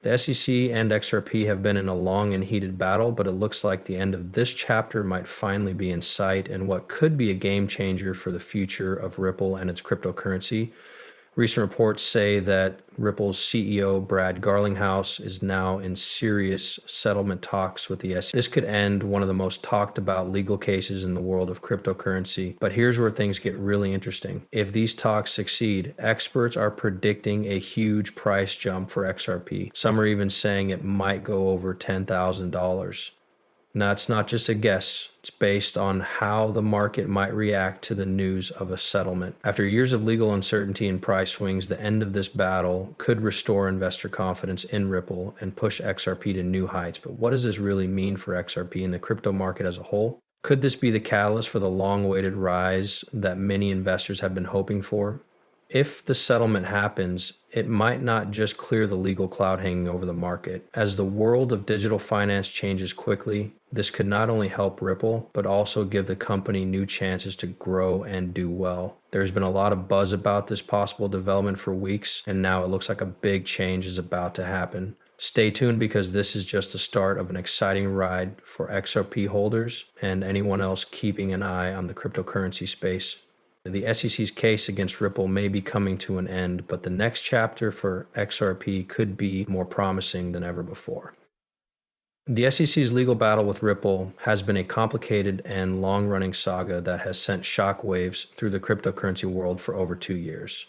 The SEC and XRP have been in a long and heated battle, but it looks like the end of this chapter might finally be in sight, and what could be a game changer for the future of Ripple and its cryptocurrency. Recent reports say that Ripple's CEO, Brad Garlinghouse, is now in serious settlement talks with the SEC. This could end one of the most talked about legal cases in the world of cryptocurrency. But here's where things get really interesting. If these talks succeed, experts are predicting a huge price jump for XRP. Some are even saying it might go over $10,000. Now, it's not just a guess. It's based on how the market might react to the news of a settlement. After years of legal uncertainty and price swings, the end of this battle could restore investor confidence in Ripple and push XRP to new heights. But what does this really mean for XRP and the crypto market as a whole? Could this be the catalyst for the long-awaited rise that many investors have been hoping for? If the settlement happens, it might not just clear the legal cloud hanging over the market. As the world of digital finance changes quickly, this could not only help Ripple, but also give the company new chances to grow and do well. There's been a lot of buzz about this possible development for weeks, and now it looks like a big change is about to happen. Stay tuned because this is just the start of an exciting ride for XRP holders and anyone else keeping an eye on the cryptocurrency space. The SEC's case against Ripple may be coming to an end, but the next chapter for XRP could be more promising than ever before. The SEC's legal battle with Ripple has been a complicated and long-running saga that has sent shockwaves through the cryptocurrency world for over 2 years.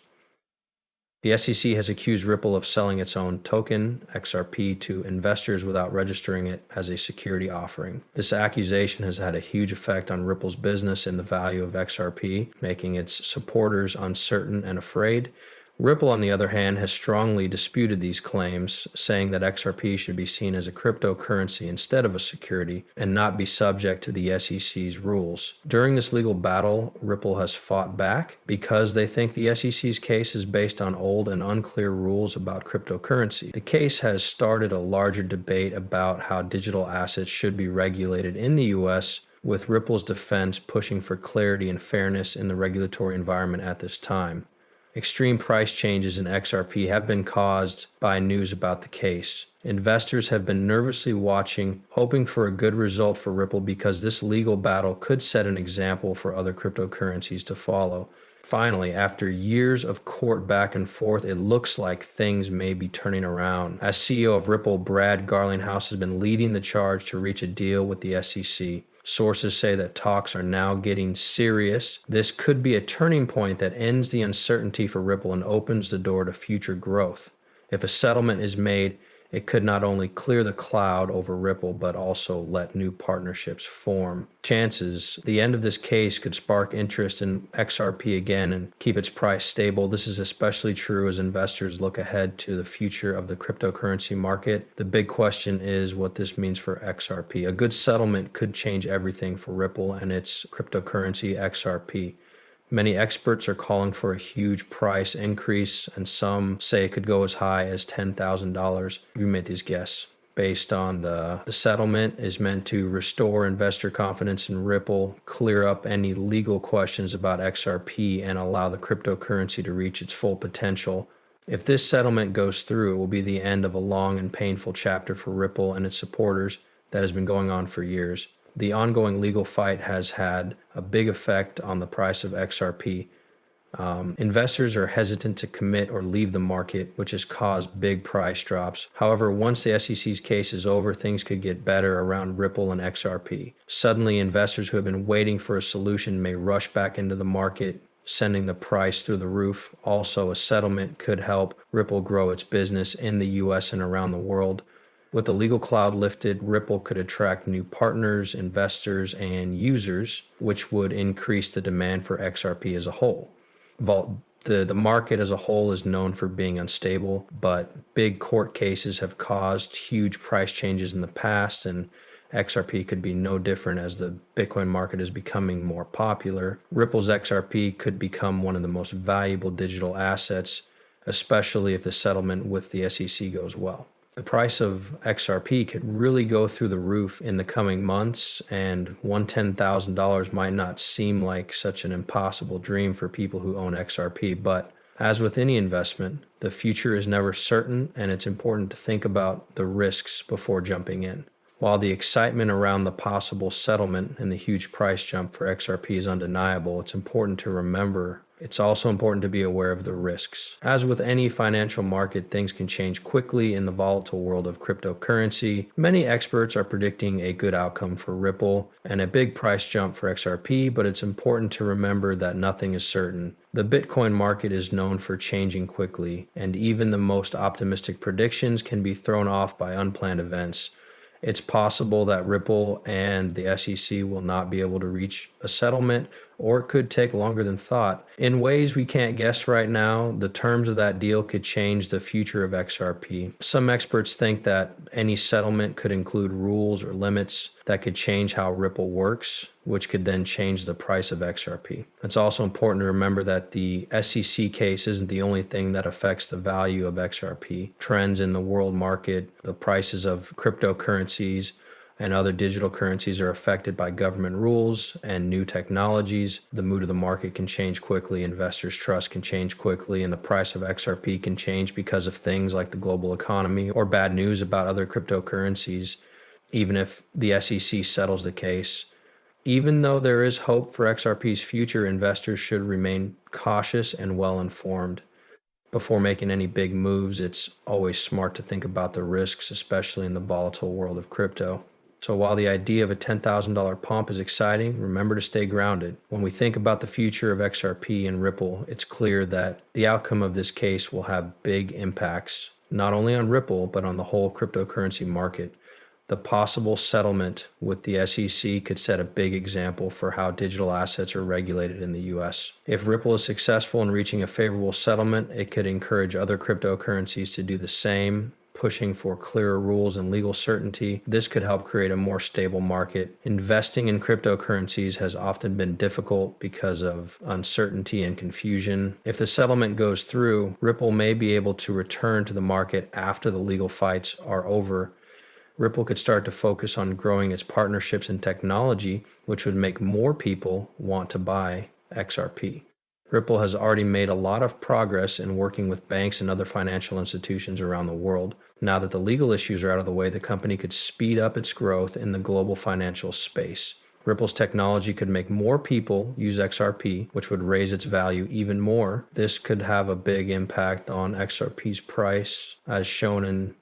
The SEC has accused Ripple of selling its own token, XRP, to investors without registering it as a security offering. This accusation has had a huge effect on Ripple's business and the value of XRP, making its supporters uncertain and afraid. Ripple, on the other hand, has strongly disputed these claims, saying that XRP should be seen as a cryptocurrency instead of a security and not be subject to the SEC's rules. During this legal battle, Ripple has fought back because they think the SEC's case is based on old and unclear rules about cryptocurrency. The case has started a larger debate about how digital assets should be regulated in the US, with Ripple's defense pushing for clarity and fairness in the regulatory environment at this time. Extreme price changes in XRP have been caused by news about the case. Investors have been nervously watching, hoping for a good result for Ripple because this legal battle could set an example for other cryptocurrencies to follow. Finally, after years of court back and forth, it looks like things may be turning around. As CEO of Ripple, Brad Garlinghouse has been leading the charge to reach a deal with the SEC. Sources say that talks are now getting serious. This could be a turning point that ends the uncertainty for Ripple and opens the door to future growth. If a settlement is made, it could not only clear the cloud over Ripple, but also let new partnerships form. The end of this case could spark interest in XRP again and keep its price stable. This is especially true as investors look ahead to the future of the cryptocurrency market. The big question is what this means for XRP. A good settlement could change everything for Ripple and its cryptocurrency XRP. Many experts are calling for a huge price increase, and some say it could go as high as $10,000. We made these guesses based on the settlement is meant to restore investor confidence in Ripple, clear up any legal questions about XRP, and allow the cryptocurrency to reach its full potential. If this settlement goes through, it will be the end of a long and painful chapter for Ripple and its supporters that has been going on for years. The ongoing legal fight has had a big effect on the price of XRP. Investors are hesitant to commit or leave the market, which has caused big price drops. However, once the SEC's case is over, things could get better around Ripple and XRP. Suddenly, investors who have been waiting for a solution may rush back into the market, sending the price through the roof. Also, a settlement could help Ripple grow its business in the US and around the world. With the legal cloud lifted, Ripple could attract new partners, investors, and users, which would increase the demand for XRP as a whole. The market as a whole is known for being unstable, but big court cases have caused huge price changes in the past, and XRP could be no different as the Bitcoin market is becoming more popular. Ripple's XRP could become one of the most valuable digital assets, especially if the settlement with the SEC goes well. The price of XRP could really go through the roof in the coming months, and $110,000 might not seem like such an impossible dream for people who own XRP. But as with any investment, The future is never certain, and it's important to think about the risks before jumping in. While the excitement around the possible settlement and the huge price jump for XRP is undeniable, it's also important to be aware of the risks. As with any financial market, things can change quickly in the volatile world of cryptocurrency. Many experts are predicting a good outcome for Ripple and a big price jump for XRP, but it's important to remember that nothing is certain. The Bitcoin market is known for changing quickly, and even the most optimistic predictions can be thrown off by unplanned events. It's possible that Ripple and the SEC will not be able to reach a settlement, or it could take longer than thought. In ways we can't guess right now, the terms of that deal could change the future of XRP. Some experts think that any settlement could include rules or limits that could change how Ripple works, which could then change the price of XRP. It's also important to remember that the SEC case isn't the only thing that affects the value of XRP. Trends in the world market, the prices of cryptocurrencies, and other digital currencies are affected by government rules and new technologies. The mood of the market can change quickly, investors' trust can change quickly, and the price of XRP can change because of things like the global economy or bad news about other cryptocurrencies, even if the SEC settles the case. Even though there is hope for XRP's future, investors should remain cautious and well informed. Before making any big moves, it's always smart to think about the risks, especially in the volatile world of crypto. So while the idea of a $10,000 pump is exciting, remember to stay grounded. When we think about the future of XRP and Ripple, it's clear that the outcome of this case will have big impacts, not only on Ripple, but on the whole cryptocurrency market. The possible settlement with the SEC could set a big example for how digital assets are regulated in the US. If Ripple is successful in reaching a favorable settlement, it could encourage other cryptocurrencies to do the same, pushing for clearer rules and legal certainty. This could help create a more stable market. Investing in cryptocurrencies has often been difficult because of uncertainty and confusion. If the settlement goes through, Ripple may be able to return to the market after the legal fights are over. Ripple could start to focus on growing its partnerships and technology, which would make more people want to buy XRP. Ripple has already made a lot of progress in working with banks and other financial institutions around the world. Now that the legal issues are out of the way, the company could speed up its growth in the global financial space. Ripple's technology could make more people use XRP, which would raise its value even more. This could have a big impact on XRP's price, as shown in